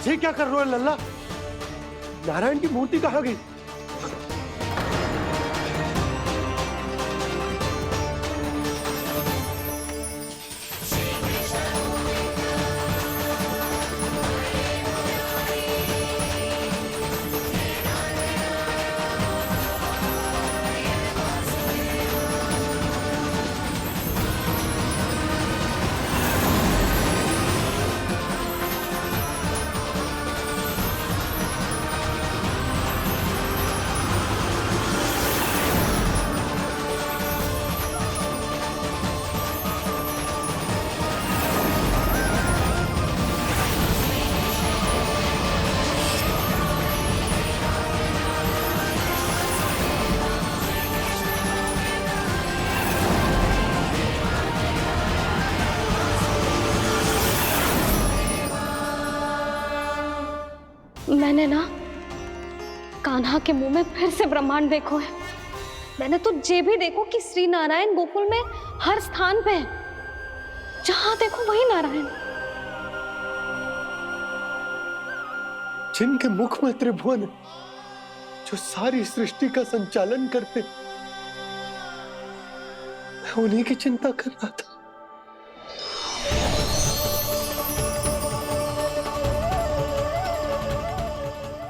ऐसे क्या कर रहे हो लल्ला? नारायण की मूर्ति कहाँ गई? मैंने ना कान्हा के मुंह में फिर से ब्रह्मांड देखो है। मैंने तो ये भी देखो कि श्री नारायण गोकुल में हर स्थान पे है, जहां देखो वही नारायण। जिनके मुख में त्रिभुवन है, जो सारी सृष्टि का संचालन करते, मैं उन्हीं की चिंता कर रहा था।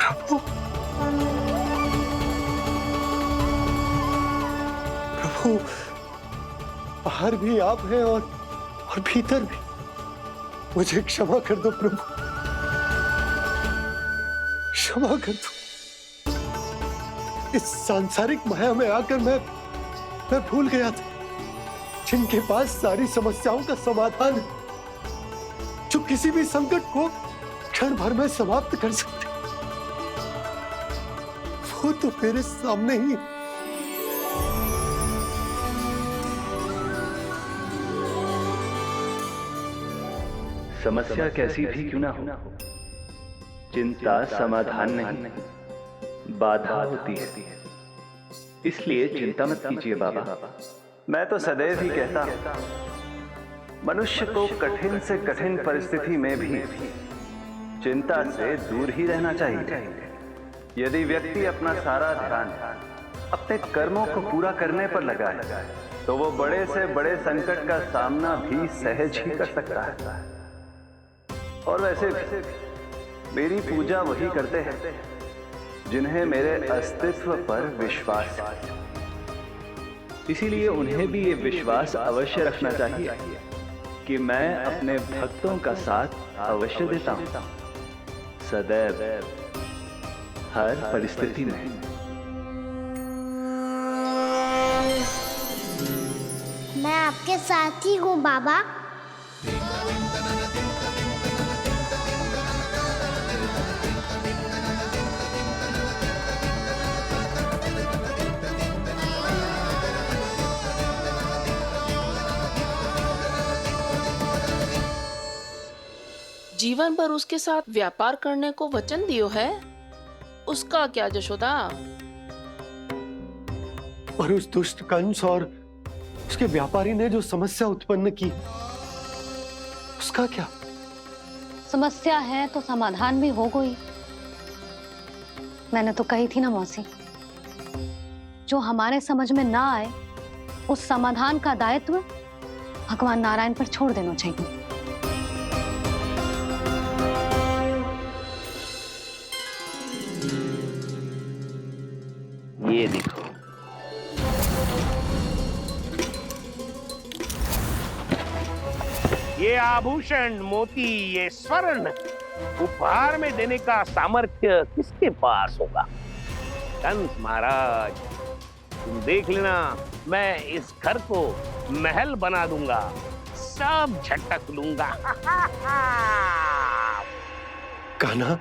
प्रभु, प्रभु, बाहर भी आप हैं और भीतर भी। मुझे क्षमा कर दो प्रभु, क्षमा कर दो। इस सांसारिक माया में आकर मैं भूल गया था जिनके पास सारी समस्याओं का समाधान है, जो किसी भी संकट को क्षण भर में समाप्त कर सकते, वो तो मेरे सामने ही। समस्या कैसी भी क्यों ना हो, चिंता समाधान नहीं, बाधा होती है। इसलिए चिंता मत कीजिए बाबा। मैं तो सदैव ही कहता हूं, मनुष्य को कठिन से कठिन परिस्थिति में भी चिंता से दूर ही रहना चाहिए। यदि व्यक्ति अपना सारा ध्यान अपने कर्मों को पूरा करने पर लगाए, तो वो बड़े से बड़े संकट का सामना भी सहज ही कर सकता है। और वैसे भी मेरी पूजा वही करते हैं जिन्हें मेरे अस्तित्व पर विश्वास है। इसीलिए उन्हें भी ये विश्वास अवश्य रखना चाहिए कि मैं अपने भक्तों का साथ अवश्य देता हूं, सदैव, हर परिस्थिति में। मैं आपके साथ ही हूँ बाबा। जीवन भर उसके साथ व्यापार करने को वचन दियो है, उसका क्या यशोदा? और उस दुष्ट कंस और उसके व्यापारी ने जो समस्या उत्पन्न की, उसका क्या? समस्या है तो समाधान भी हो गई। मैंने तो कही थी ना मौसी, जो हमारे समझ में ना आए उस समाधान का दायित्व भगवान नारायण पर छोड़ देना चाहिए। ये देखो, ये आभूषण, मोती, ये स्वर्ण उपहार में देने का सामर्थ्य किसके पास होगा? कंस महाराज, तुम देख लेना, मैं इस घर को महल बना दूंगा, सब झटक लूंगा। कान्हा,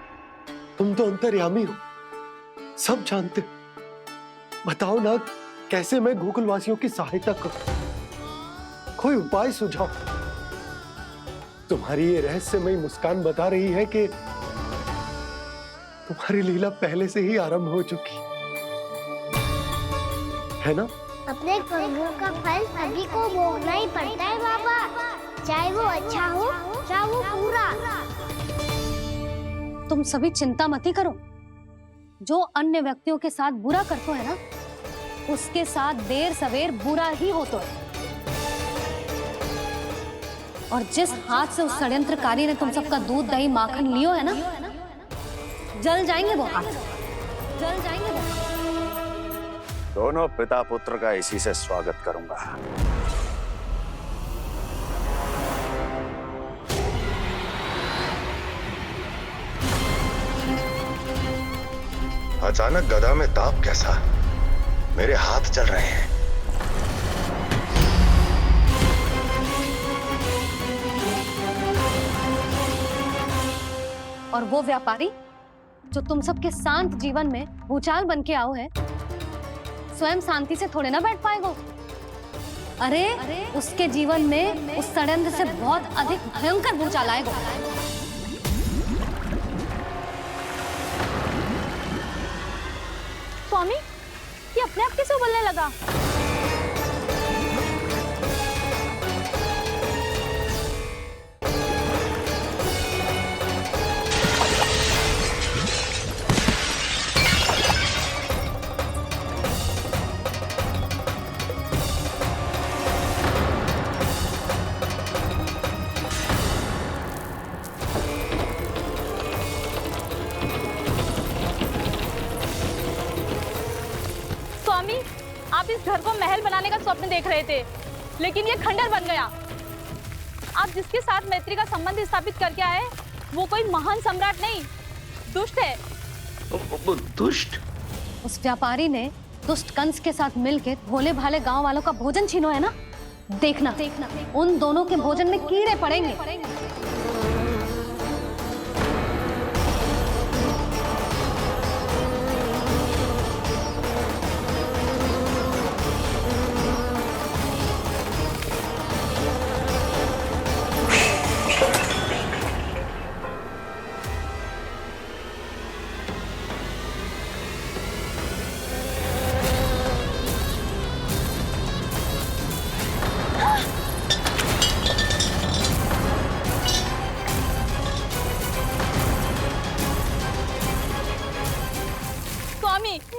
तुम तो अंतर्यामी हो, सब जानते हो। बताओ ना, कैसे मैं गोकुलवासियों की सहायता करूं? कोई उपाय सुझाओ। तुम्हारी ये रहस्यमयी मुस्कान बता रही है कि तुम्हारी लीला पहले से ही आरंभ हो चुकी है ना? अपने कर्मों का फल सभी को भोगना ही पड़ता है बाबा, चाहे वो अच्छा हो चाहे वो बुरा। तुम सभी चिंता मत ही करो। जो अन्य व्यक्तियों के साथ बुरा करते है ना, उसके साथ देर सवेर बुरा ही होता है। और जिस हाथ से उस षड्यंत्रकारी ने तुम सबका दूध दही माखन लियो है ना, जल जाएंगे वो हाथ, जल जाएंगे वो हाथ। दोनों पिता पुत्र का इसी से स्वागत करूंगा। अचानक गदा में ताप कैसा? मेरे हाथ चल रहे हैं। और वो व्यापारी जो तुम सबके शांत जीवन में भूचाल बन के आओ है, स्वयं शांति से थोड़े ना बैठ पाएगा। अरे उसके जीवन में उस षड्यंत्र से बहुत अधिक भयंकर भूचाल आएगा। स्वामी, ये अपने आप कैसे उबलने लगा? आप इस घर को महल बनाने का स्वप्न देख रहे थे, लेकिन ये खंडर बन गया। आप जिसके साथ मैत्री का संबंध स्थापित करके आए, वो कोई महान सम्राट नहीं, दुष्ट है। दुष्ट? उस व्यापारी ने दुष्ट कंस के साथ मिलकर भोले भाले गांव वालों का भोजन छीनो है ना। देखना उन दोनों के भोजन में कीड़े पड़ेंगे।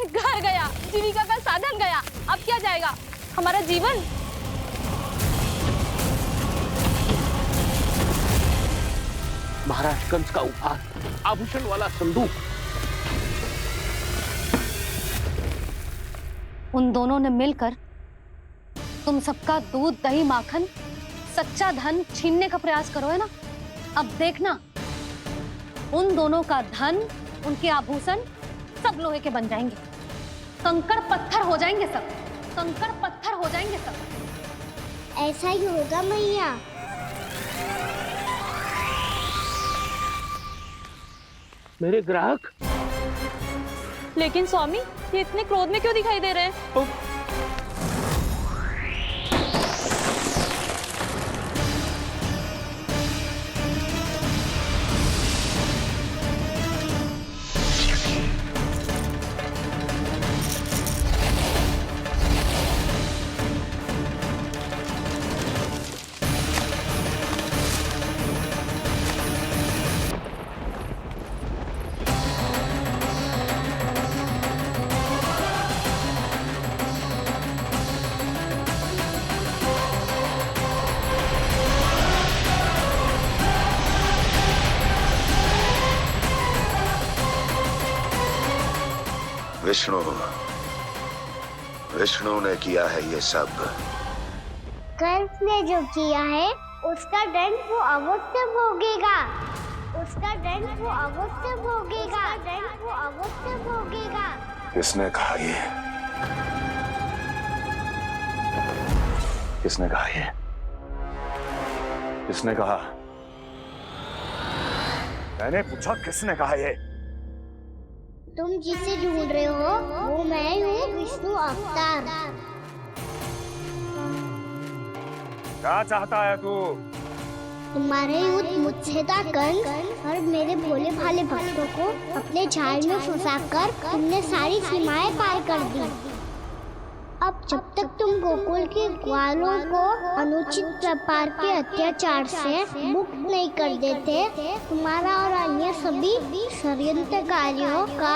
घर गया, जीविका का साधन गया, अब क्या जाएगा हमारा जीवन? महाराज कंस का उपहार, आभूषण वाला संदूक। उन दोनों ने मिलकर तुम सबका दूध दही माखन सच्चा धन छीनने का प्रयास करो है ना। अब देखना उन दोनों का धन, उनके आभूषण सब लोहे के बन जाएंगे, कंकड़ पत्थर हो जाएंगे सब, कंकड़ पत्थर हो जाएंगे सब। ऐसा ही होगा मैया। मेरे ग्राहक। लेकिन स्वामी, ये इतने क्रोध में क्यों दिखाई दे रहे हैं? विष्णु ने किया है ये सब। कंस ने जो किया है उसका दंड वो अवश्य भोगेगा, उसका दंड वो अवश्य भोगेगा, दंड वो अवश्य भोगेगा। किसने कहा ये? किसने कहा ये? किसने कहा? मैंने पूछा किसने कहा ये? तुम जिसे ढूंढ रहे हो वो मैं हूँ, विष्णु अवतार। क्या चाहता है तू? तुम्हारे युद्ध मुझसे था कंस, और मेरे भोले भाले भक्तों को अपने झाड़ में फंसाकर तुमने सारी सीमाएं पार कर दी। अब जब तक तुम गोकुल के ग्वालों को अनुचित प्रकार के अत्याचार से मुक्त नहीं कर देते, तुम्हारा और अन्य सभी षड्यंत्रकारियों का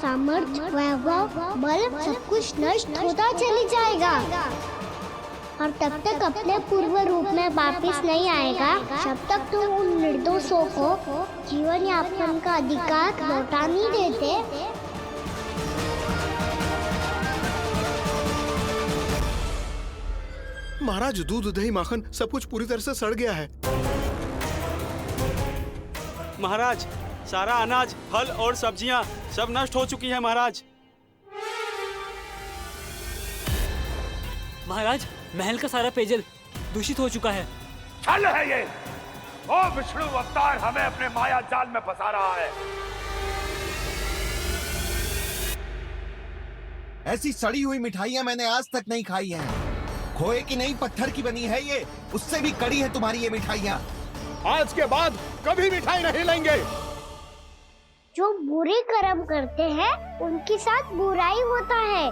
सामर्थ्य, वैभव, बल सब कुछ नष्ट होता चली जाएगा और तब तक अपने पूर्व रूप में वापस नहीं आएगा जब तक तुम उन निर्दोषों को जीवन यापन का अधिकार लौटा नहीं देते। महाराज, दूध, दही, माखन सब कुछ पूरी तरह से सड़ गया है। महाराज, सारा अनाज, फल और सब्जियां सब नष्ट हो चुकी हैं महाराज। महाराज, महल का सारा पेयजल दूषित हो चुका है। छल है ये। ओ विष्णु अवतार हमें अपने माया जाल में फंसा रहा है। ऐसी सड़ी हुई मिठाइयां मैंने आज तक नहीं खाई हैं। खोए की नहीं, पत्थर की बनी है ये, उससे भी कड़ी है तुम्हारी ये मिठाइयाँ। आज के बाद कभी मिठाई नहीं लेंगे। जो बुरे कर्म करते हैं उनके साथ बुराई होता है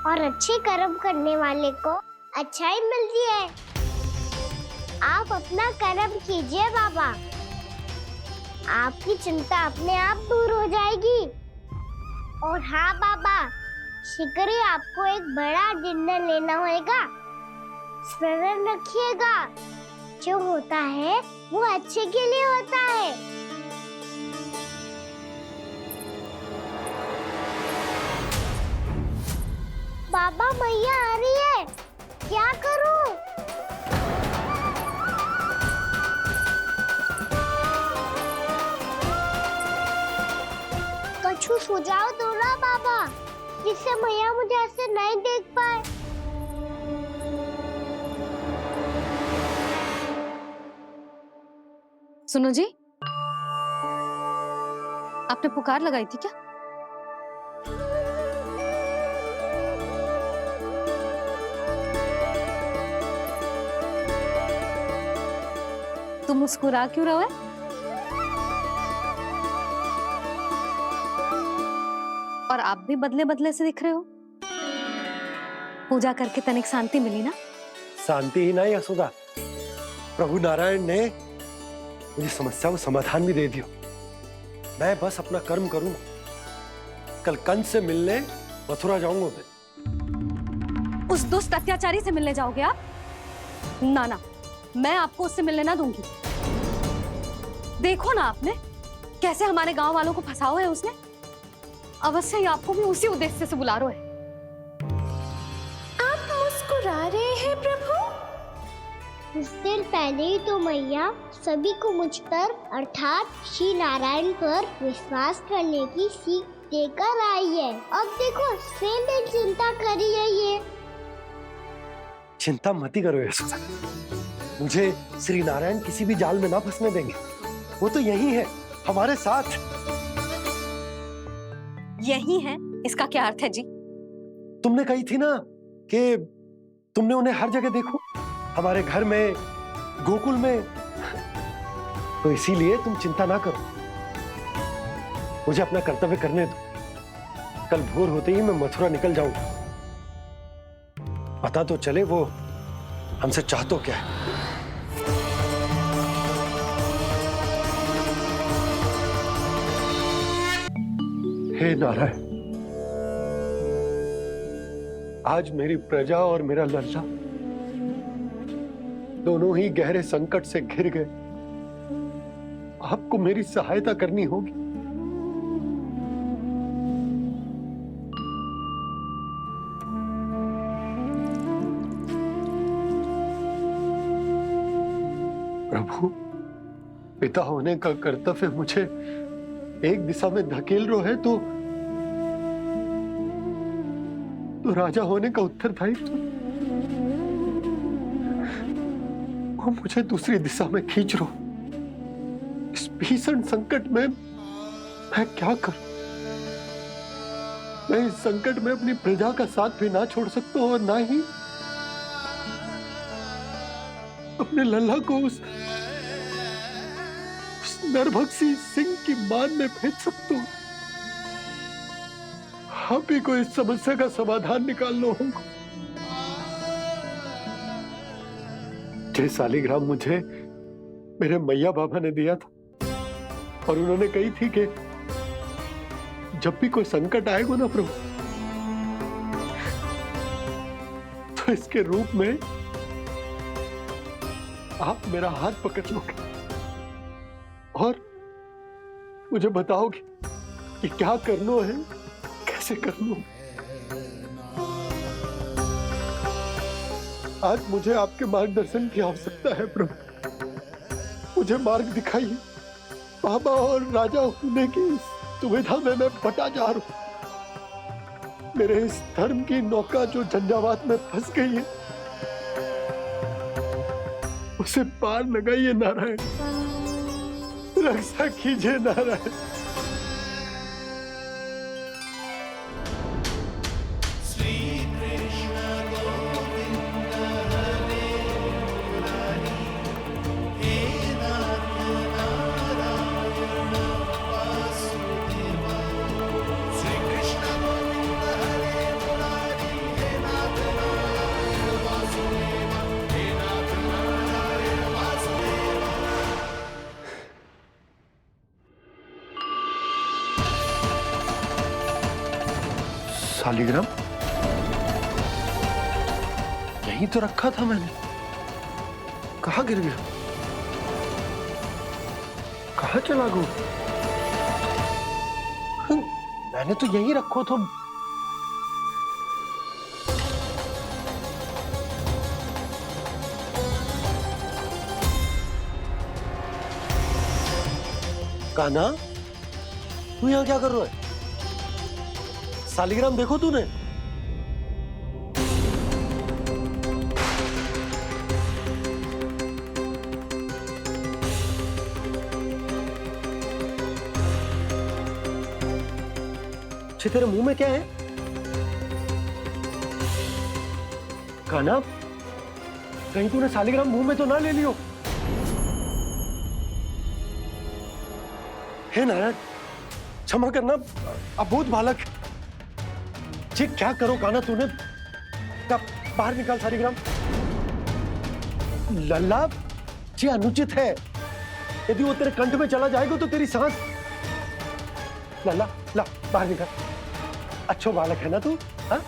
और अच्छे कर्म करने वाले को अच्छाई मिलती है। आप अपना कर्म कीजिए बाबा, आपकी चिंता अपने आप दूर हो जाएगी। और हाँ बाबा, शीघ्र ही आपको एक बड़ा डिनर लेना होगा। स्मरण रखिएगा, जो होता है वो अच्छे के लिए होता है। बाबा, मैया आ रही है, क्या करूं? कछु सुझाव दो ना बाबा, जिससे मैया मुझे ऐसे नहीं देख पाए। सुनो जी, आपने पुकार लगाई थी क्या? तुम मुस्कुरा क्यों रहे हो? और आप भी बदले बदले से दिख रहे हो। पूजा करके तनिक शांति मिली ना? शांति ही नहीं यशोदा, प्रभु नारायण ने मुझे समस्या को समाधान भी दे दिया। मैं बस अपना कर्म करूंगा। कल कंस से मिलने मथुरा जाऊंगा मैं। उस दुष्ट अत्याचारी से मिलने जाओगे आप? ना ना, मैं आपको उससे मिलने ना दूंगी। देखो ना आपने कैसे हमारे गांव वालों को फंसाओ है उसने। अवश्य ही आपको भी उसी उद्देश्य से बुला रहा है। आप मुस्कुरा रहे हैं प्रभु? कुछ देर पहले ही तो मैया सभी को मुझ पर अर्थात श्री नारायण पर विश्वास करने की सीख देकर आई है। अब देखो स्वयं भी चिंता करी है ये। चिंता मत करो यशोदा, मुझे श्री नारायण किसी भी जाल में ना फंसने देंगे। वो तो यही है हमारे साथ। यही है, इसका क्या अर्थ है जी? तुमने कही थी ना कि तुमने उन्हें हर जगह देखो, हमारे घर में, गोकुल में। तो इसीलिए तुम चिंता ना करो, मुझे अपना कर्तव्य करने दो। कल भोर होते ही मैं मथुरा निकल जाऊंगा। पता तो चले वो हमसे चाहतो क्या है। हे नारायण, आज मेरी प्रजा और मेरा लल्ला दोनों ही गहरे संकट से घिर गए। आपको मेरी सहायता करनी होगी। प्रभु, पिता होने का कर्तव्य मुझे एक दिशा में धकेल रहा है तो राजा होने का उत्तरदायित्व वो मुझे दूसरी दिशा में खींच रहा। इस भीषण संकट में मैं क्या करूं? मैं इस संकट में अपनी प्रजा का साथ भी ना छोड़ सकता हूं और ना ही अपने लल्ला को उस नरभक्षी सिंह की मान में भेज सकता हूं। आप ही को इस समस्या का समाधान निकालना होगा। ये सालिग्राम मुझे मेरे मैया बाबा ने दिया था और उन्होंने कही थी कि जब भी कोई संकट आएगा ना प्रभु, तो इसके रूप में आप मेरा हाथ पकड़ लोगे और मुझे बताओगे कि क्या करना है, कैसे करना है। आज मुझे आपके मार्गदर्शन की आवश्यकता है प्रभु, मुझे मार्ग दिखाइए। बाबा और राजा होने की दुविधा में मैं बटा जा रहा हूं। मेरे इस धर्म की नौका जो झंझावात में फंस गई है, उसे पार लगाइए नारायण, रक्षा कीजिए नारायण। सालिग्राम यहीं तो रखा था मैंने, कहाँ गिर गया, कहाँ चला गया? मैंने तो यहीं रखो था। कान्हा, तू यहाँ क्या कर रहा है? सालिग्राम देखो तूने? अच्छे, तेरे मुंह में क्या है? कान्हा, कहीं तूने सालिग्राम मुंह में तो ना ले लियो? हे नारायण, क्षमा करना, अबोध बालक। जी क्या करो कान्हा तूने? कब बाहर निकाल सालिग्राम। लल्ला, जी अनुचित है। यदि वो तेरे कंठ में चला जाएगा तो तेरी सांस। लल्ला, ला बाहर निकाल। अच्छो बालक है ना तू? हाँ,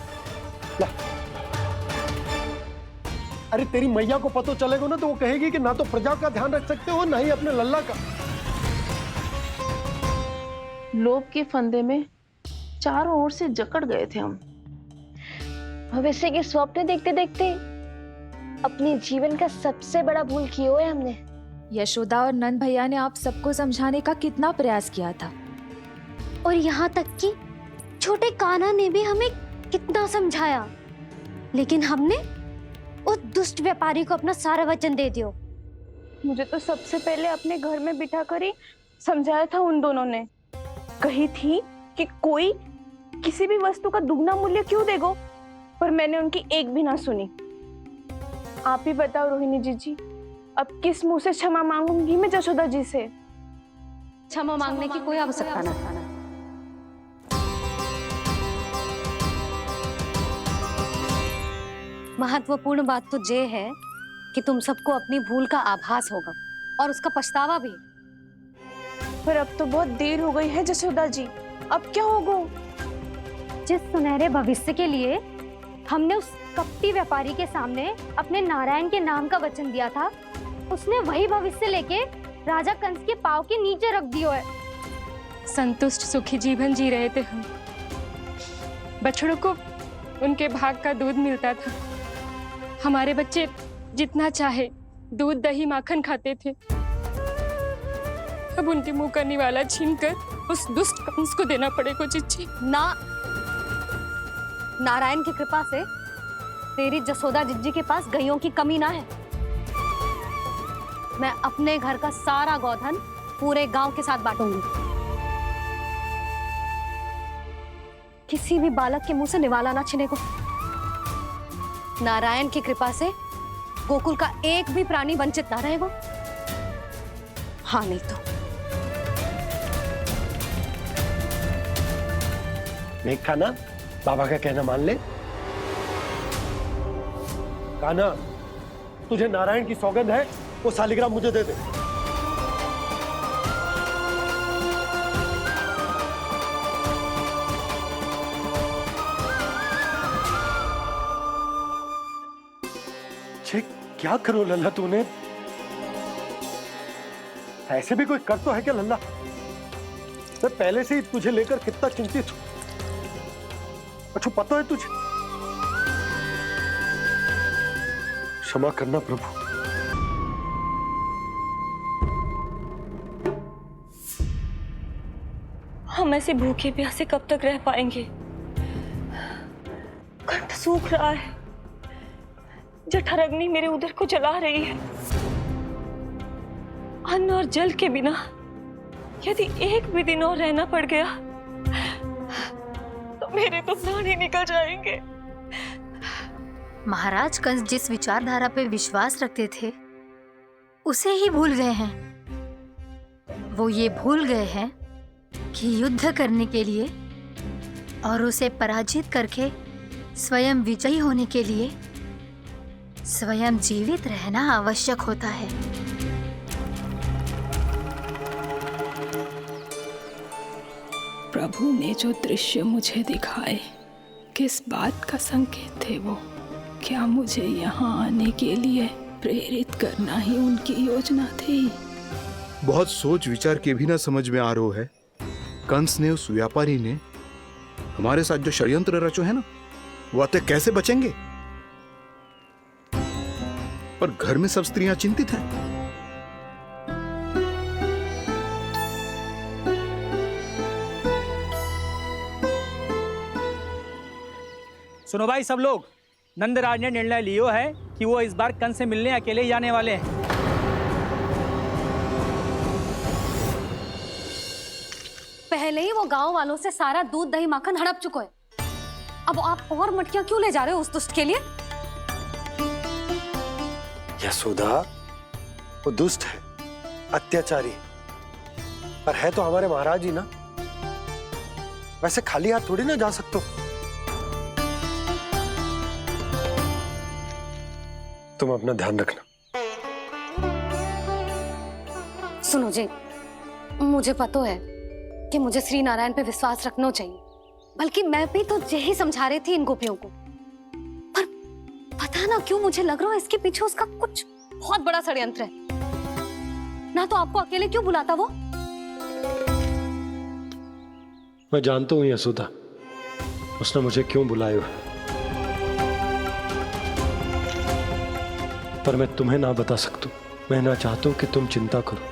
ला। अरे तेरी मैया को पता चलेगा ना तो वो कहेगी कि ना तो प्रजा का ध्यान रख सकते हो, ना ही अपने लल्ला का। लोभ के फंदे में चारों ओर से जकड़ गए थे हम। भविष्य के स्वप्न देखते देखते अपने जीवन का सबसे बड़ा भूल किया है हमने। यशोदा और नंद भैया ने आप सबको समझाने का कितना प्रयास किया था, और यहाँ तक कि छोटे कान्हा ने भी हमें कितना समझाया, लेकिन हमने उस दुष्ट व्यापारी को अपना सारा वचन दे दिया। मुझे तो सबसे पहले अपने घर में बिठा कर ही समझाया था उन दोनों ने। कही थी कि कोई किसी भी वस्तु का दुगना मूल्य क्यों देगा, पर मैंने उनकी एक भी ना सुनी। आप ही बताओ रोहिणी जी, अब किस मुंह से क्षमा मांगूंगी मैं जशोदा जी से? क्षमा मांगने की कोई आवश्यकता ना। महत्वपूर्ण बात तो ये है कि तुम सबको अपनी भूल का आभास होगा और उसका पछतावा भी। पर अब तो बहुत देर हो गई है जशोदा जी, अब क्या होगा? जिस सुनहरे भविष्य के लिए हमने उस कपटी व्यापारी के सामने अपने नारायण के नाम का वचन दिया था, उसने वही भविष्य लेके राजा कंस के पांव के नीचे रख दिया है। संतुष्ट सुखी जीवन जी रहे थे हम। बछड़ों को उनके भाग का दूध मिलता था। हमारे बच्चे जितना चाहे दूध दही माखन खाते थे। अब उनके मुंह का निवाला छीनकर उस दुष्ट कंस को देना पड़ेगा चिच्ची। ना, नारायण की कृपा से तेरी जसोदा जिज्जी के पास गैयों की कमी ना है। मैं अपने घर का सारा गोधन पूरे गांव के साथ बांटूंगी। किसी भी बालक के मुंह से निवाला ना छिने को। नारायण की कृपा से गोकुल का एक भी प्राणी वंचित ना रहेगा। हाँ नहीं तो देखा ना, बाबा का कहना मान ले। कान्हा, तुझे नारायण की सौगंध है, वो शालिग्राम मुझे दे दे। क्या करो लल्ला तूने? ऐसे भी कोई कर तो है क्या लल्ला? मैं पहले से ही तुझे लेकर कितना चिंतित हूं। अच्छा पता है तुझे? क्षमा करना प्रभु। हम ऐसे भूखे प्यासे कब तक रह पाएंगे? कंठ सूख रहा है, जठराग्नि मेरे उदर को जला रही है। अन्न और जल के बिना यदि एक भी दिन और रहना पड़ गया तो मेरे तो प्राण ही निकल जाएंगे। महाराज कंस जिस विचारधारा पे विश्वास रखते थे उसे ही भूल गए हैं। वो ये भूल गए हैं कि युद्ध करने के लिए और उसे पराजित करके स्वयं विजयी होने के लिए स्वयं जीवित रहना आवश्यक होता है। प्रभु ने जो दृश्य मुझे दिखाए, किस बात का संकेत थे वो? क्या मुझे यहाँ आने के लिए प्रेरित करना ही उनकी योजना थी? बहुत सोच विचार के भी ना समझ में आ रहा है। कंस ने, उस व्यापारी ने हमारे साथ जो षड्यंत्र रचो है ना, वो आते कैसे बचेंगे? पर घर में सब स्त्रियां चिंतित हैं। सुनो भाई सब लोग, नंदराज ने निर्णय लियो है कि वो इस बार कंस से मिलने अकेले जाने वाले हैं। पहले ही वो गांव वालों से सारा दूध दही माखन हड़प चुका है। अब आप और मटकियां क्यों ले जा रहे हो उस दुष्ट के लिए? यशोदा, वो दुष्ट है, अत्याचारी, पर है तो हमारे महाराज ही ना। वैसे खाली हाथ थोड़ी ना जा सकते हो। तुम अपना ध्यान रखना। सुनो जी, मुझे पता है कि मुझे श्री नारायण पे विश्वास रखना चाहिए, बल्कि मैं भी तो यही समझा रही थी इन गोपियों को। पर पता ना क्यों मुझे लग रहा है इसके पीछे उसका कुछ बहुत बड़ा षड्यंत्र है। ना तो आपको अकेले क्यों बुलाता वो? मैं जानता हूं यशोदा, उसने मुझे क्यों बुलाया है, पर मैं तुम्हें ना बता सकता। मैं ना चाहता हूं कि तुम चिंता करो।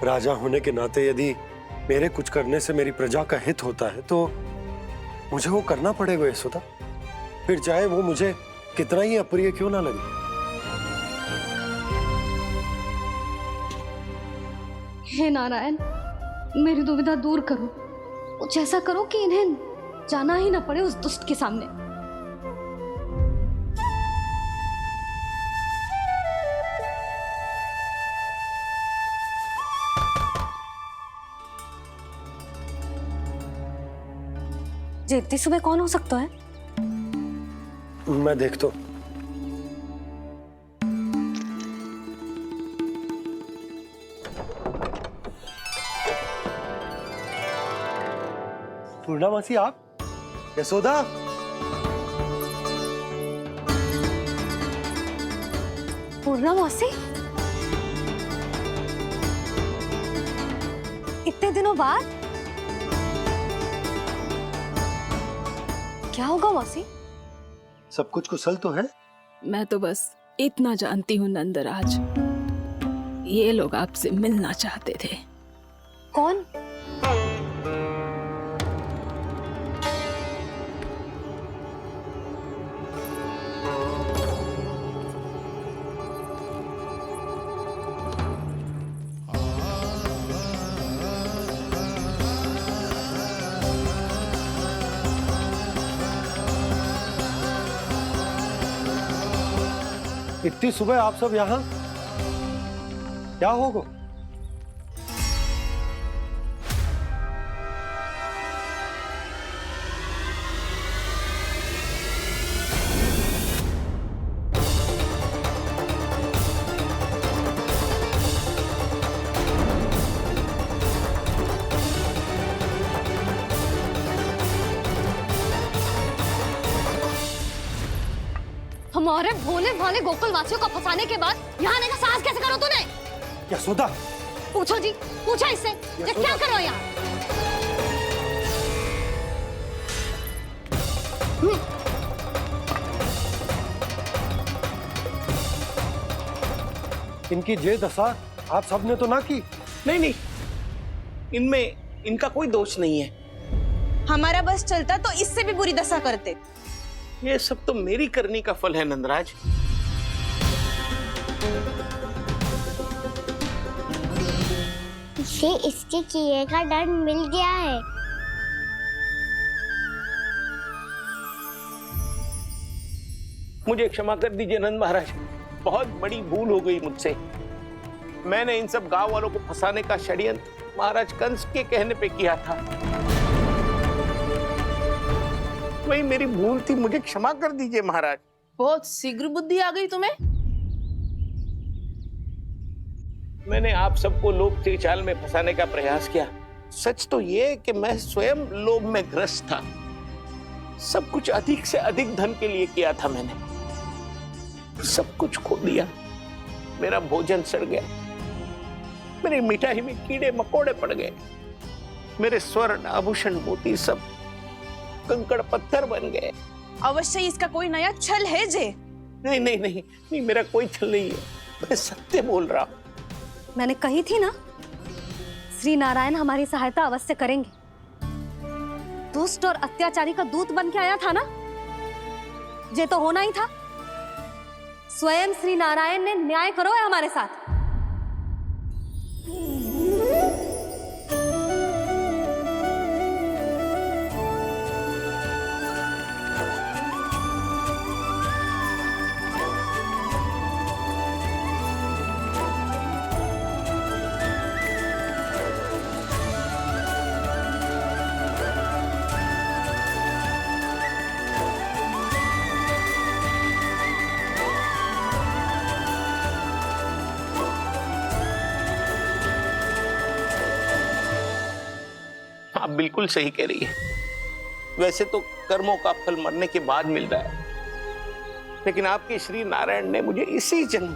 राजा होने के नाते यदि मेरे कुछ करने से मेरी प्रजा का हित होता है तो मुझे वो करना पड़ेगा यशोदा, फिर चाहे वो मुझे कितना ही अप्रिय क्यों ना लगे। हे नारायण, मेरी दुविधा दूर करो। कुछ ऐसा करो कि इन्हें जाना ही ना पड़े उस दुष्ट के सामने। जी इतनी सुबह कौन हो सकता है? मैं देखता हूं। पूर्णामासी, आप? यशोदा, पूर्णामासी, इतने दिनों बाद? क्या होगा मौसी? सब कुछ कुशल तो है? मैं तो बस इतना जानती हूँ नंदराज, ये लोग आपसे मिलना चाहते थे। कौन? इतनी सुबह आप सब यहाँ? क्या होगा? अरे भोले भाले गोकुल वासियों को फंसाने के बाद यहाँ आने का साहस कैसे करो तूने? यशोदा, पूछो जी, पूछो इससे ये क्या करो यहाँ? इनकी ये दशा आप सबने तो ना की। नहीं नहीं, इनमें इनका कोई दोष नहीं है। हमारा बस चलता तो इससे भी बुरी दशा करते। ये सब तो मेरी करनी का फल है नंदराज। इसे इसके किए का दंड मिल गया है। मुझे क्षमा कर दीजिए नंद महाराज, बहुत बड़ी भूल हो गई मुझसे। मैंने इन सब गांव वालों को फंसाने का षड्यंत्र महाराज कंस के कहने पे किया था। वही मेरी भूल थी, मुझे क्षमा कर दीजिए महाराज। बहुत शीघ्र बुद्धि आ गई तुम्हें। मैंने आप सबको लोभ के जाल में फंसाने का प्रयास किया। सच तो ये कि मैं स्वयं लोभ में ग्रस्त था। सब कुछ अधिक से अधिक धन के लिए किया था मैंने। सब कुछ खो दिया। मेरा भोजन सड़ गया, मेरी मिठाई में कीड़े मकोड़े पड़ गए, मेरे स्वर्ण आभूषण मोती सब कंकड़ पत्थर बन गए। अवश्य इसका कोई नया छल है जे। नहीं नहीं नहीं नहीं, मेरा कोई छल नहीं है, मैं सत्य बोल रहा हूं। मैंने कही थी ना, श्री नारायण हमारी सहायता अवश्य करेंगे। दुष्ट और अत्याचारी का दूत बन के आया था ना, ये तो होना ही था। स्वयं श्री नारायण ने न्याय करो है हमारे साथ। आप बिल्कुल सही कह रही है। वैसे तो कर्मों का फल मरने के बाद मिल रहा है, लेकिन आपके श्री नारायण ने मुझे इसी जन्म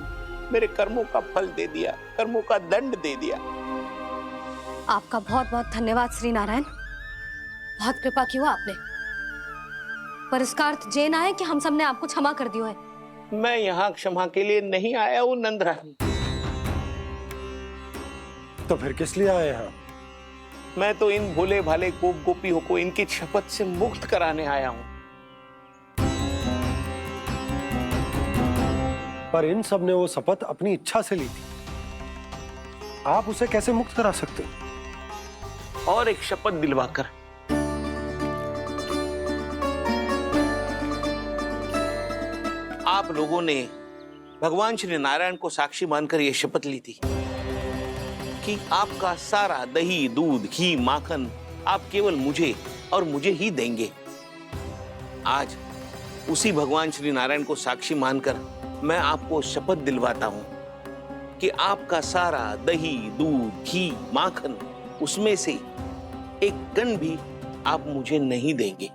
मेरे कर्मों का फल दे दिया, कर्मों का दंड दे दिया। आपका बहुत बहुत धन्यवाद श्री नारायण, बहुत कृपा की हो आपने। पर इसका अर्थ ये ना है कि हम सब ने आपको क्षमा कर दियो है। मैं यहाँ क्षमा के लिए नहीं आया हूँ नंदरानी। तो फिर किस लिए आए हैं? मैं तो इन भोले भाले गोप गोपियों को इनकी शपथ से मुक्त कराने आया हूँ। पर इन सब ने वो शपथ अपनी इच्छा से ली थी, आप उसे कैसे मुक्त करा सकते हो? और एक शपथ दिलवाकर। आप लोगों ने भगवान श्री नारायण को साक्षी मानकर यह शपथ ली थी कि आपका सारा दही, दूध, घी, माखन आप केवल मुझे और मुझे ही देंगे। आज उसी भगवान श्री नारायण को साक्षी मानकर मैं आपको शपथ दिलवाता हूं कि आपका सारा दही, दूध, घी, माखन उसमें से एक कण भी आप मुझे नहीं देंगे।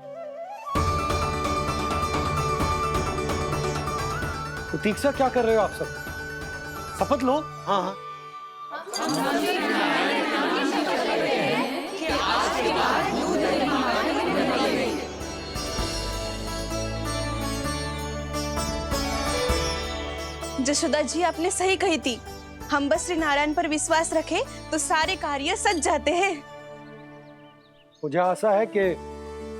प्रतीक्षा क्या कर रहे हो आप सब? शपथ लो। हाँ हाँ। जशोदा जी, आपने सही कही थी। हम बस श्री नारायण पर विश्वास रखें तो सारे कार्य सज जाते हैं। मुझे आशा है कि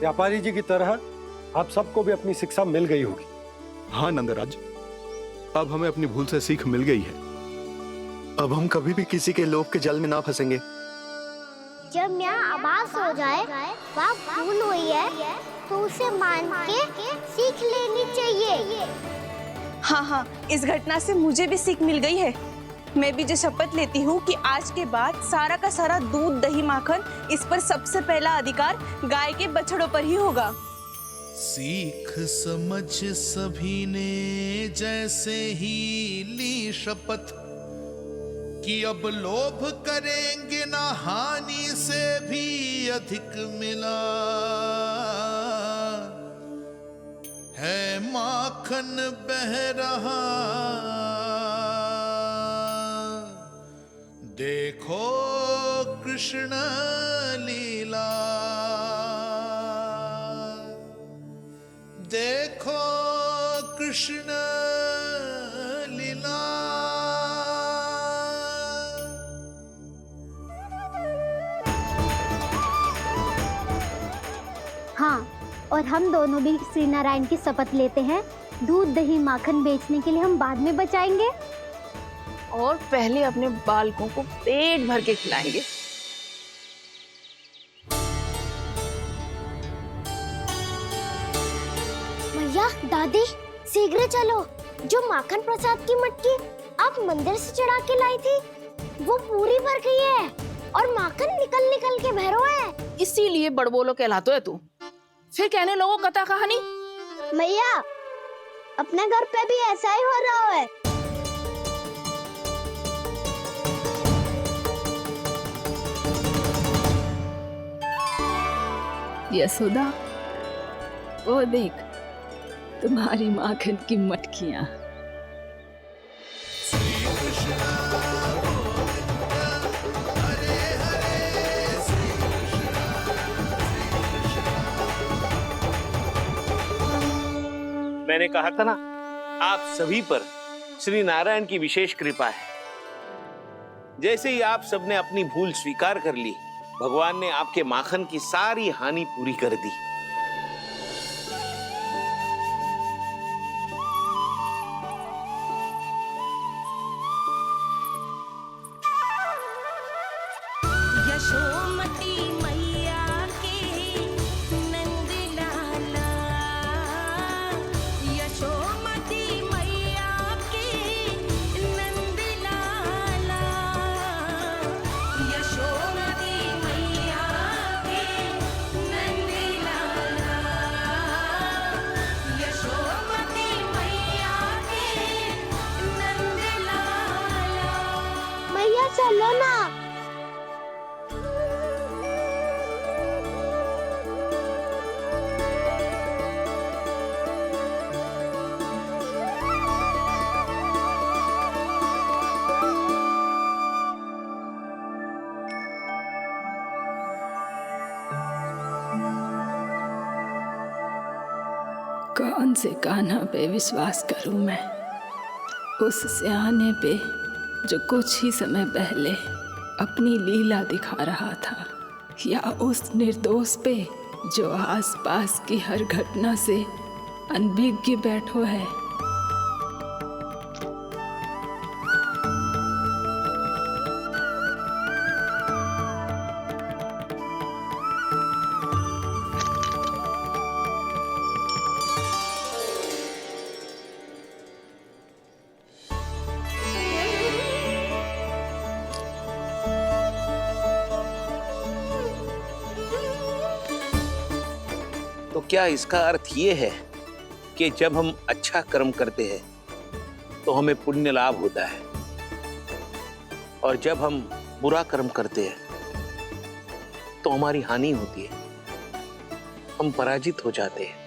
व्यापारी जी की तरह आप सबको भी अपनी शिक्षा मिल गई होगी। हाँ नंदराज, अब हमें अपनी भूल से सीख मिल गई है। अब हम कभी भी किसी के लोभ के जाल में ना फंसेंगे। जब यहाँ आभास हो जाए वहाँ भूल हुई है तो उसे मान के सीख लेनी चाहिए। हाँ हाँ, इस घटना से मुझे भी सीख मिल गई है। मैं भी जो शपथ लेती हूँ कि आज के बाद सारा का सारा दूध, दही, माखन इस पर सबसे पहला अधिकार गाय के बछड़ों पर ही होगा। सीख समझ सभी ने जैसे ही ली शपथ कि अब लोभ करेंगे ना हानि से भी अधिक मिला है माखन बह रहा, देखो कृष्ण लीला, देखो कृष्ण लीला। हाँ, और हम दोनों भी श्री नारायण की शपथ लेते हैं, दूध दही माखन बेचने के लिए हम बाद में बचाएंगे और पहले अपने बालकों को पेट भर के खिलाएंगे। भैया, दादी, शीघ्र चलो। जो माखन प्रसाद की मटकी आप मंदिर से चढ़ा के लाई थी, वो पूरी भर गई है और माखन निकल निकल के बह रहा है। इसीलिए बड़बोलो कहलाते है तू। फिर कहने लोगों कथा कहानी। भैया, अपने घर पे भी ऐसा ही हो रहा है। यशोदा, वो देख तुम्हारी माखन की मटकियां। मैंने कहा था ना, आप सभी पर श्री नारायण की विशेष कृपा है। जैसे ही आप सबने अपनी भूल स्वीकार कर ली, भगवान ने आपके माखन की सारी हानि पूरी कर दी। यशोमती मैया के नंद लाला, यशोमती मैया के नंद लाला, यशोमती मैया के नंद लाला, यशोमती मैया के नंद लाला। मैया चलो ना। कौन से कान्हा पे विश्वास करूं मैं? उस सियाने पे जो कुछ ही समय पहले अपनी लीला दिखा रहा था, या उस निर्दोष पे जो आसपास की हर घटना से अनभिज्ञ बैठो है? तो क्या इसका अर्थ ये है कि जब हम अच्छा कर्म करते हैं तो हमें पुण्य लाभ होता है, और जब हम बुरा कर्म करते हैं तो हमारी हानि होती है, हम पराजित हो जाते हैं?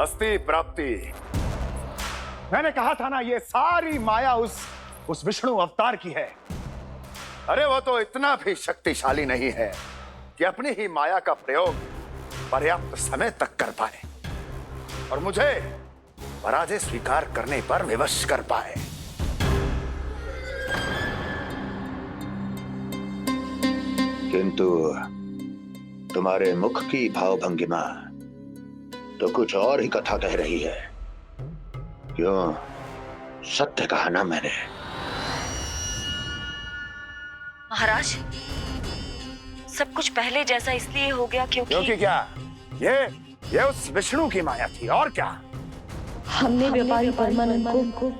अस्ति प्राप्ति। मैंने कहा था ना, ये सारी माया उस विष्णु अवतार की है। अरे वो तो इतना भी शक्तिशाली नहीं है कि अपनी ही माया का प्रयोग पर्याप्त समय तक कर पाए और मुझे पराजय स्वीकार करने पर विवश कर पाए। किंतु तुम्हारे मुख की भावभंगिमा तो कुछ और ही कथा कह रही है। क्यों? सत्य कहा ना मैंने। महाराज, सब कुछ पहले जैसा इसलिए हो गया क्योंकि क्या? ये उस विष्णु की माया थी, और क्या? हमने व्यापारी परमानंद को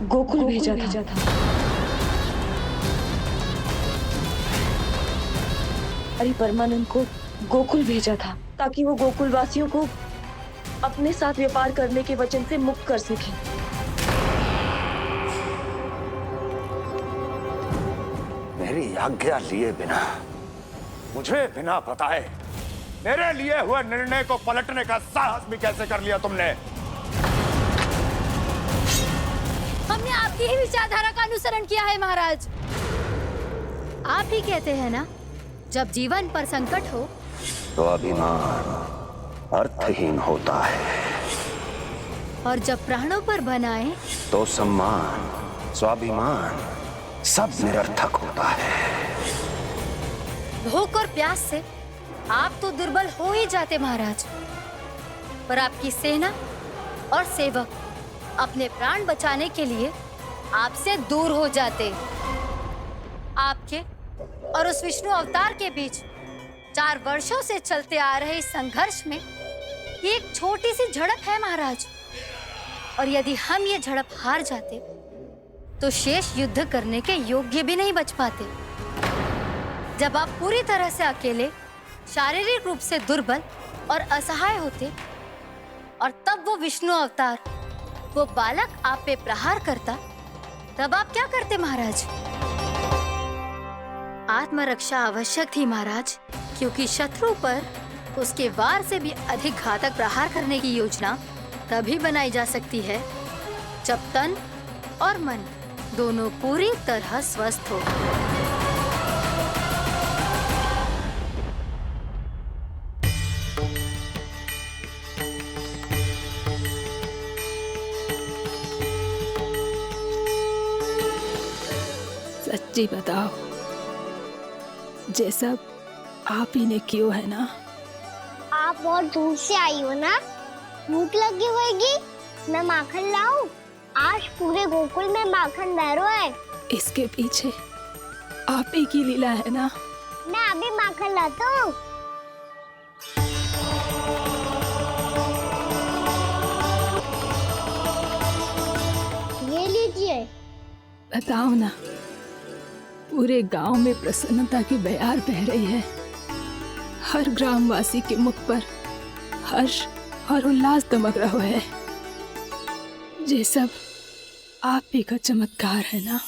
गोकुल भेजा था। व्यापारी परमानंद को गोकुल भेजा था ताकि वो गोकुल वासियों को अपने साथ व्यापार करने के वचन से मुक्त कर सके। मेरी आज्ञा लिए बिना, मुझे बिना बताए मेरे लिए हुए निर्णय को पलटने का साहस भी कैसे कर लिया तुमने? हमने आपकी ही विचारधारा का अनुसरण किया है महाराज। आप ही कहते हैं ना, जब जीवन पर संकट हो तो अभिमान अर्थहीन होता है, और जब प्राणों पर बनाए तो सम्मान स्वाभिमान सब निरर्थक होता है। भूख और प्यास से आप तो दुर्बल हो ही जाते महाराज, पर आपकी सेना और सेवक अपने प्राण बचाने के लिए आपसे दूर हो जाते। आपके और उस विष्णु अवतार के बीच 4 वर्षों से चलते आ रहे इस संघर्ष में ये एक छोटी सी झड़प है महाराज, और यदि हम ये झड़प हार जाते तो शेष युद्ध करने के योग्य भी नहीं बच पाते। जब आप पूरी तरह से अकेले, शारीरिक रूप से दुर्बल और असहाय होते, और तब वो विष्णु अवतार, वो बालक आप पे प्रहार करता, तब आप क्या करते महाराज? आत्मरक्षा आवश्यक थी महाराज, क्योंकि शत्रु पर उसके वार से भी अधिक घातक प्रहार करने की योजना तभी बनाई जा सकती है जब तन और मन दोनों पूरी तरह स्वस्थ हो। सच्ची बताओ, जैसा आप ही ने कियो है ना? आप बहुत दूर से आई हो ना, भूख लगी होगी। मैं माखन लाऊं? आज पूरे गोकुल में माखन बह रहा है। इसके पीछे आप ही की लीला है ना? मैं अभी माखन लाता हूँ। ये लीजिए। बताओ ना, पूरे गांव में प्रसन्नता की बयार बह रही है। हर ग्रामवासी के मुख पर हर्ष और उल्लास दमक रहा है। ये सब आप ही का चमत्कार है ना?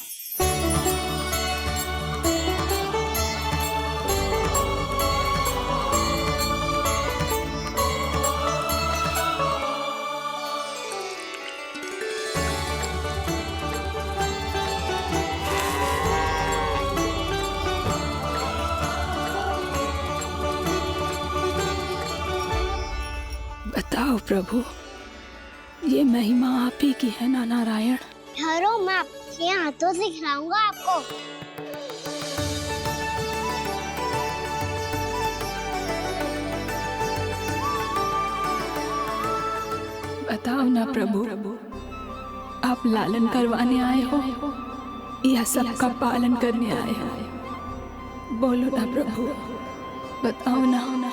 बताओ प्रभु, ये महिमा आप ही की है ना नारायण? ठहरो, मैं आपके हाथों से खिलाऊंगा आपको। बताओ ना प्रभु, आप लालन करवाने आए हो या सबका पालन करने आए हो? बोलो ना प्रभु, बताओ ना।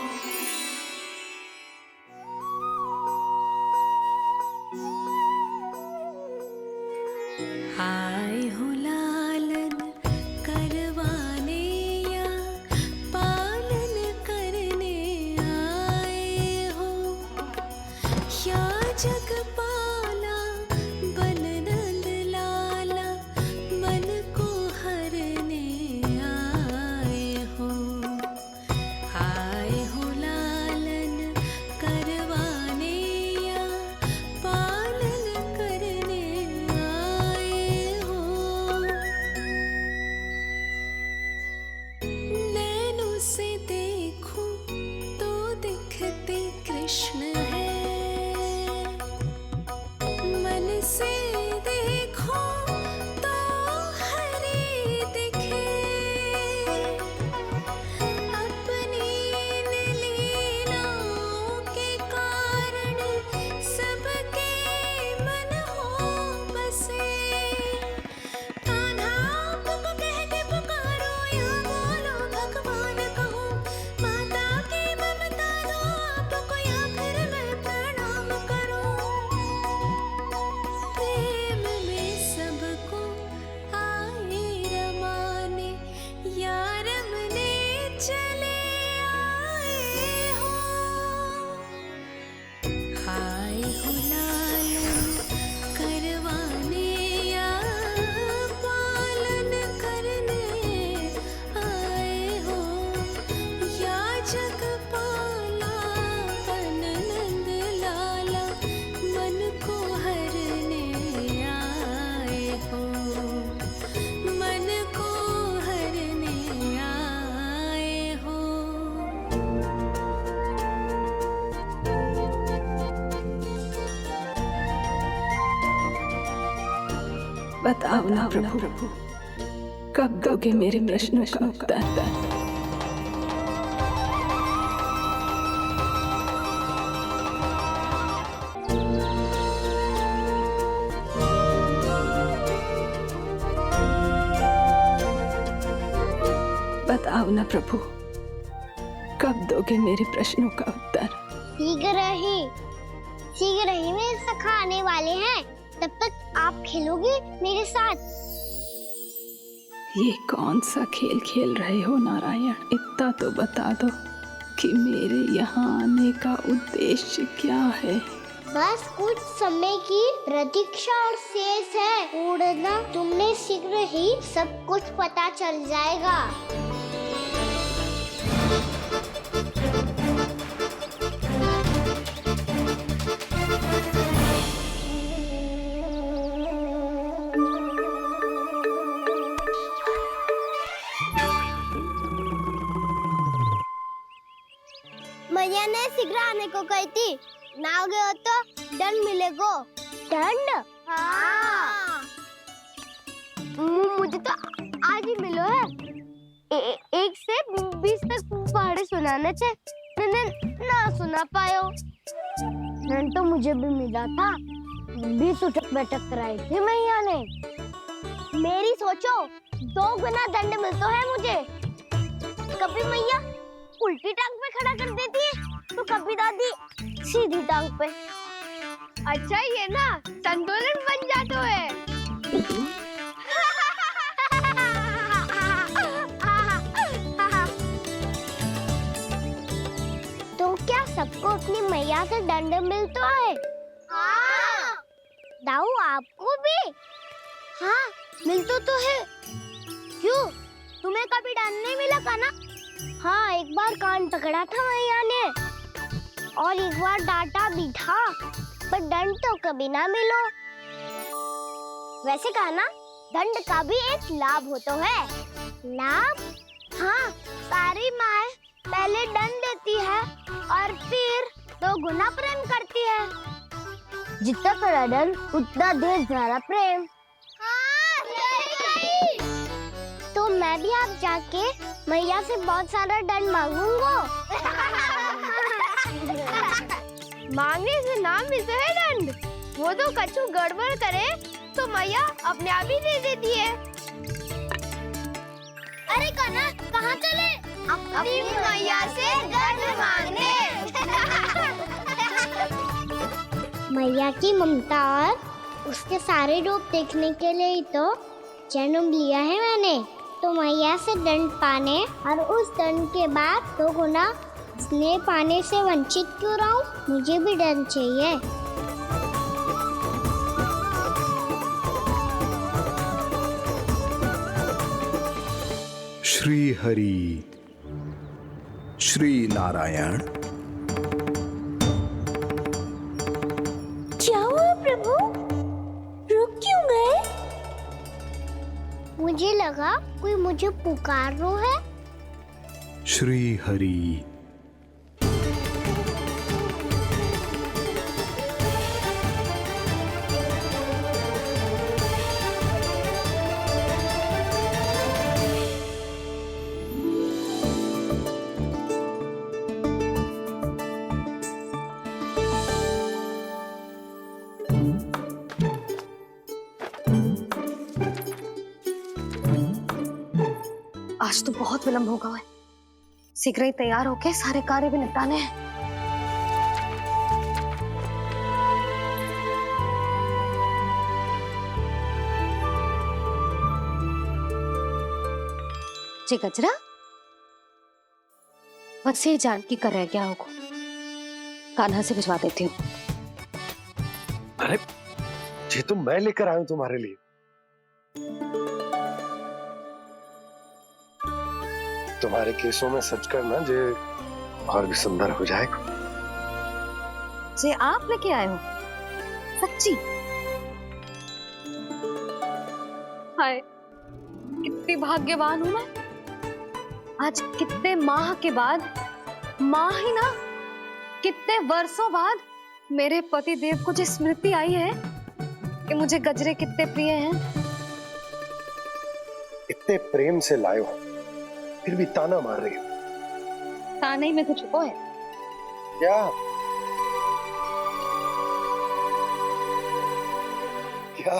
आए हो लालन करवाने या पालन करने आए हो, या जगपाला बन नंद लाला मन को हरने आए हो। आए हो लालन करवाने या पालन करने आए हो। बताओ ना प्रभु, कब दोगे मेरे प्रश्नों का उत्तर? बताओ ना प्रभु, कब दोगे मेरे प्रश्नों का उत्तर? शीघ्र ही मेरे सखा आने वाले हैं, तब तक आप खेलोगे मेरे साथ। ये कौन सा खेल खेल रहे हो नारायण? इतना तो बता दो कि मेरे यहाँ आने का उद्देश्य क्या है? बस कुछ समय की प्रतीक्षा और शेष है। उड़ना तुमने शीघ्र ही सब कुछ पता चल जाएगा। मैया ने शीघ्र आने को कही थी, ना हो गए हो तो दंड मिलेगो। दंड? हाँ। मुझे तो आज ही मिलो है। 1 से 20 तक पहाड़े सुनाने थे, ना सुना पायो। दंड तो मुझे भी मिला था, 20 उठक बैठक कराई थी मैया ने। मेरी सोचो, 2 गुना दंड मिलता है मुझे। कभी मैया उल्टी टांग पे खड़ा कर देती है, तो कभी दादी सीधी टांग पे। अच्छा ये ना संतुलन बन जाता है। तो क्या सबको अपनी मैया से दंड मिलता है? हाँ। दाऊ आपको भी? हाँ मिलता तो है। क्यों, तुम्हें कभी दंड नहीं मिला का ना? हाँ, एक बार कान पकड़ा था मैया ने और एक बार डांटा भी था, पर दंड तो कभी ना मिलो। वैसे कहा ना, दंड का भी एक लाभ होता है। लाभ? हाँ, सारी माँ पहले दंड देती है और फिर 2 गुना प्रेम करती है। जितना कड़ा दंड उतना ढेर सारा प्रेम। हाँ, सही। तो मैं भी आप जाके मैया से बहुत सारा दंड मांगूंगा। मांगने से ना मिलता है दंड, वो तो कछु गड़बड़ करे तो मैया अपने आप ही दे देती है। अरे कना, कहाँ चले? अपनी मैया से दंड मांगने। मैया की ममता और उसके सारे रूप देखने के लिए ही तो जन्म लिया है मैंने। तो मैया से दंड पाने और उस दंड के बाद 2 गुना स्नेह पाने से वंचित क्यों रहूं? मुझे भी दंड चाहिए। श्री हरि, श्री नारायण। क्या हुआ प्रभु? रुक क्यों गए? मुझे लगा कोई मुझे पुकार रहा है। श्री हरि। आज तो बहुत विलंब होगा है। शीघ्र ही तैयार होके सारे कार्य भी निपटाने हैं। जे गजरा बस ये जान की कर रह गया होगा, कान्हा से भिजवा देती हूँ। अरे ये तो मैं लेकर आया हूं तुम्हारे लिए। तुम्हारे केसों में सच करना जे और भी सुंदर हो जाएगा। जे आप लेके आए हो? सच्ची? हाय, कितनी भाग्यवान हूं मैं। आज कितने माह के बाद, माह ही ना, कितने वर्षों बाद मेरे पति देव को जो स्मृति आई है कि मुझे गजरे कितने प्रिय हैं। इतने प्रेम से लाए हो, फिर भी ताना मार रही हो। ताने में कुछ छुपो है क्या? क्या?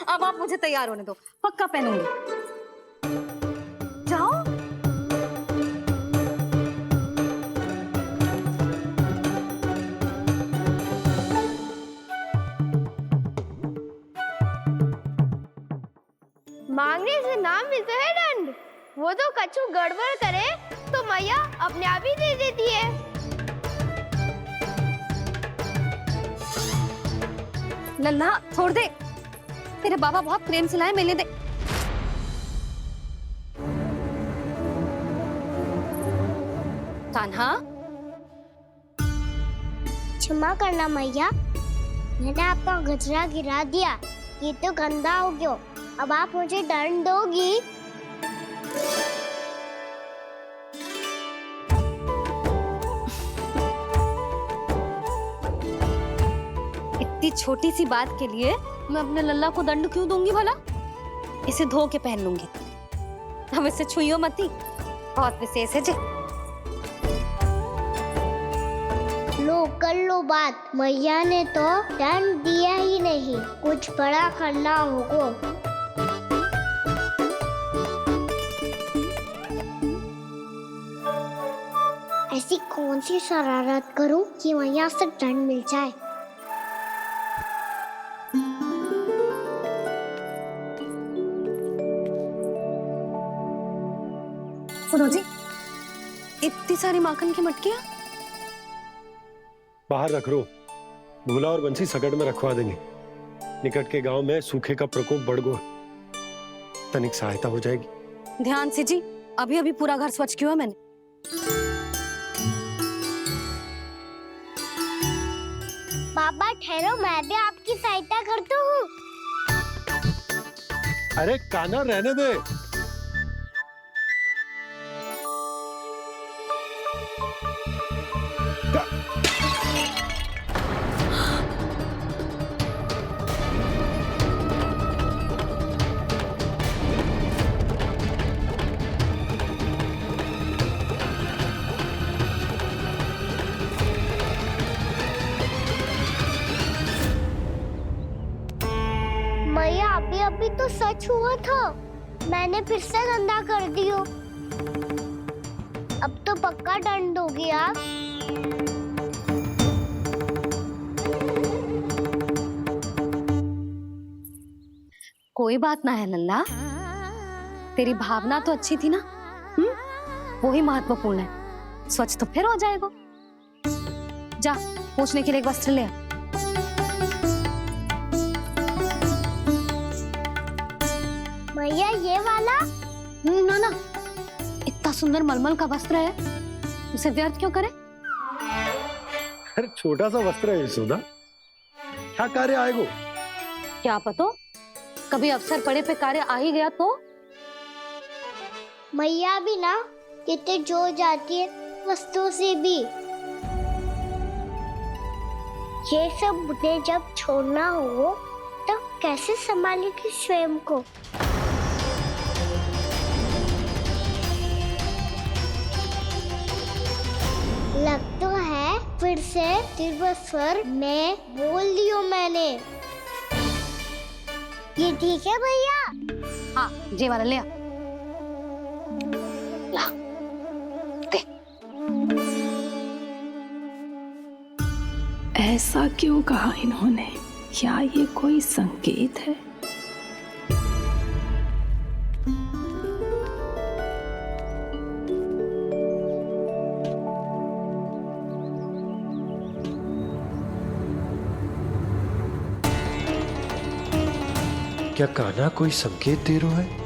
अब आप मुझे तैयार होने दो, पक्का पहनूंगी। जाओ। मांगने से नाम मिलता है दंड। वो तो कछु गड़बड़ करे तो मैया अपने आप ही दे देती है। लल्ला छोड़ दे, तेरे बाबा बहुत प्रेम से लाए, मिलने दे। कान्हा, क्षमा करना मैया, मैंने आपका गजरा गिरा दिया, ये तो गंदा हो गया। अब आप मुझे दंड दोगी? इतनी छोटी सी बात के लिए मैं अपने लल्ला को दंड क्यों दूंगी भला? इसे धो के पहन लूंगी। अब इसे छुइयो मती, बहुत विशेष है जी। लो कर लो बात, मैया ने तो दंड दिया ही नहीं, कुछ बड़ा करना होगा। ऐसी कौन सी शरारत करूं कि मैया से दंड मिल जाए? सुनो जी, इतनी सारी माखन की मटकियां बाहर रख रो, भूला और बंसी सकट में रखवा देंगे। निकट के गांव में सूखे का प्रकोप बढ़ गो, तनिक सहायता हो जाएगी। ध्यान से जी, अभी अभी पूरा घर स्वच्छ किया मैंने। पापा ठहरो, मैं भी आपकी सहायता करता हूँ। अरे कान्हा रहने दे। मैया अभी तो सच हुआ था, मैंने फिर से गंदा कर दियो। अब तो पक्का दंड दोगी आप। कोई बात ना है लल्ला, तेरी भावना तो अच्छी थी ना, वो ही महत्वपूर्ण है। स्वच्छ तो फिर हो जाएगा। जा, पूछने के लिए एक वस्त्र ले आ। भैया ये वाला? ना ना, इतना सुंदर मलमल का वस्त्र है, उसे व्यर्थ क्यों करे? अरे छोटा सा वस्त्र है यशोदा, क्या कार्य आएगा? क्या पता, कभी अवसर पड़े पे कार्य आ ही गया तो? मैया भी ना कितने जो जाती है वस्तुओं से भी। ये सब मुझे जब छोड़ना हो तो कैसे संभालेगी स्वयं को? लग तो है फिर से तिरस्वर में बोल दियो मैंने। ये ठीक है भैया? हाँ, ये वाला ले आ। ला, दे। ऐसा क्यों कहा इन्होंने? क्या ये कोई संकेत है? क्या कान्हा कोई संकेत दे रहा है?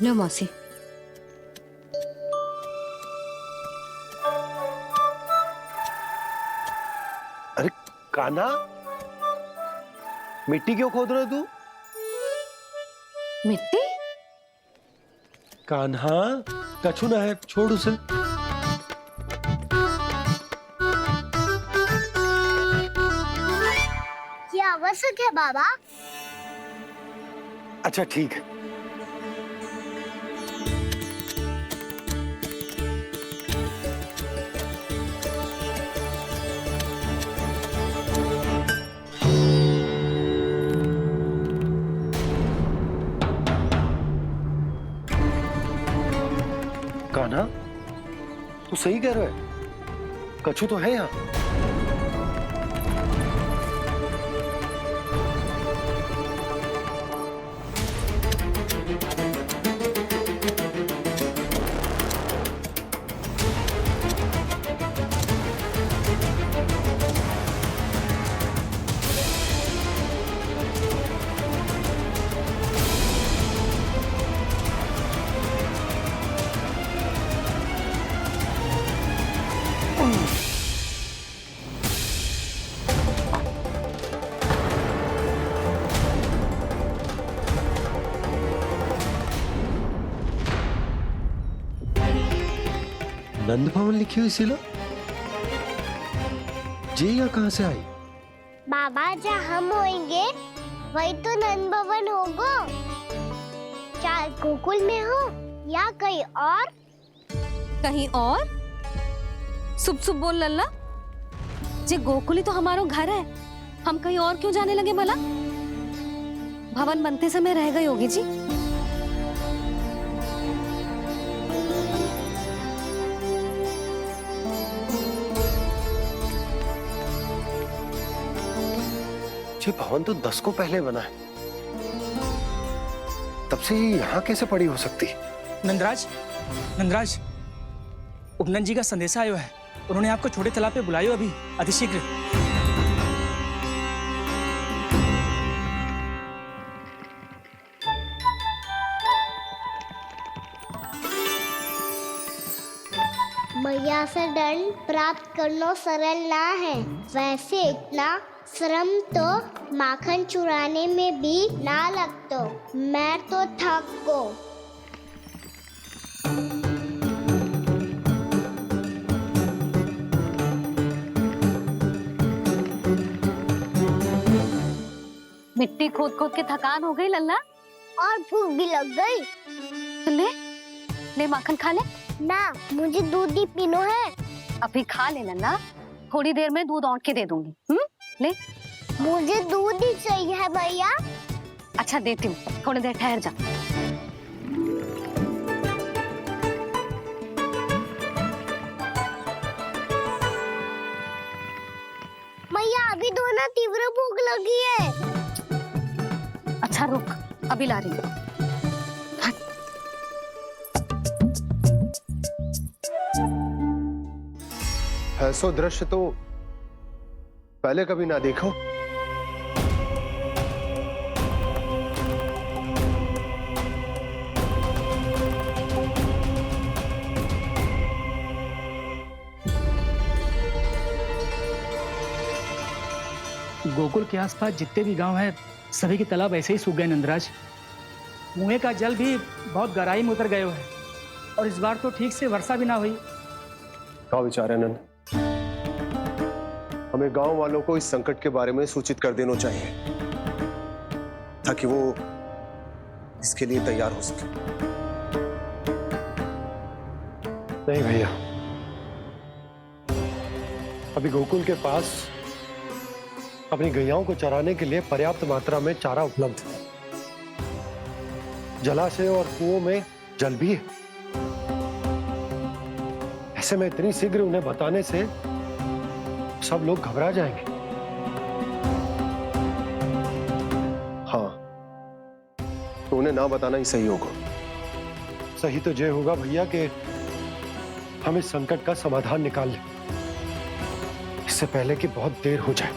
लो मौसी। कान्हा, मिट्टी क्यों खोद रहे तू? मिट्टी? कान्हा, कछु ना है, छोड़ उसे। ये आवश्यक है बाबा। अच्छा ठीक है। कान्हा, तू सही कह रहा है, कछु तो है यहाँ। नंद भवन लिखी हुई सिला, जे यहाँ कहाँ से आई? बाबा जहाँ हम होंगे वही तो नंद भवन होगा। चाहे गोकुल में हो या कहीं और। कहीं और? सुब सुब बोल लल्ला। जे गोकुली तो हमारो घर है, हम कहीं और क्यों जाने लगे भला? भवन बनते समय रह गई होगी जी। ये भवन तो 10 को पहले बना है, तब से ये यहाँ कैसे पड़ी हो सकती? नंदराज, नंदराज, उपनंद जी का संदेशा आयो है। उन्होंने आपको छोटे तालाब पे बुलायो अभी, अतिशीघ्र। मैया से दंड प्राप्त करना सरल ना है। वैसे इतना श्रम तो माखन चुराने में भी ना लगतो। मैं तो थक गो। मिट्टी खोद खोद के थकान हो गई लल्ला, और भूख भी लग गई। तो ले ले माखन खा ले। ना, मुझे दूध ही पीनो है। अभी खा ले लल्ला, थोड़ी देर में दूध औंट के दे दूंगी। ले। मुझे दूध ही चाहिए है भैया। अच्छा देती हूँ, थोड़ी देर ठहर जा। मैया अभी तो ना तीव्र भूख लगी है। अच्छा रुक, अभी ला रही हूँ। ऐसा दृश्य तो पहले कभी ना देखो। गोकुल के आसपास जितने भी गांव हैं, सभी के तालाब ऐसे ही सूख गए नंदराज। मुँह का जल भी बहुत गहराई में उतर गए है, और इस बार तो ठीक से वर्षा भी ना हुई। क्या विचार है नंद? हमें गांव वालों को इस संकट के बारे में सूचित कर देना चाहिए, ताकि वो इसके लिए तैयार हो सके। नहीं भैया, अभी गोकुल के पास अपनी गैयाओं को चराने के लिए पर्याप्त मात्रा में चारा उपलब्ध है। जलाशय और कुओं में जल भी है। ऐसे में इतनी शीघ्र उन्हें बताने से सब लोग घबरा जाएंगे। हाँ, तो उन्हें ना बताना ही सही होगा। सही तो ये होगा भैया कि हम इस संकट का समाधान निकाल लें, इससे पहले कि बहुत देर हो जाए।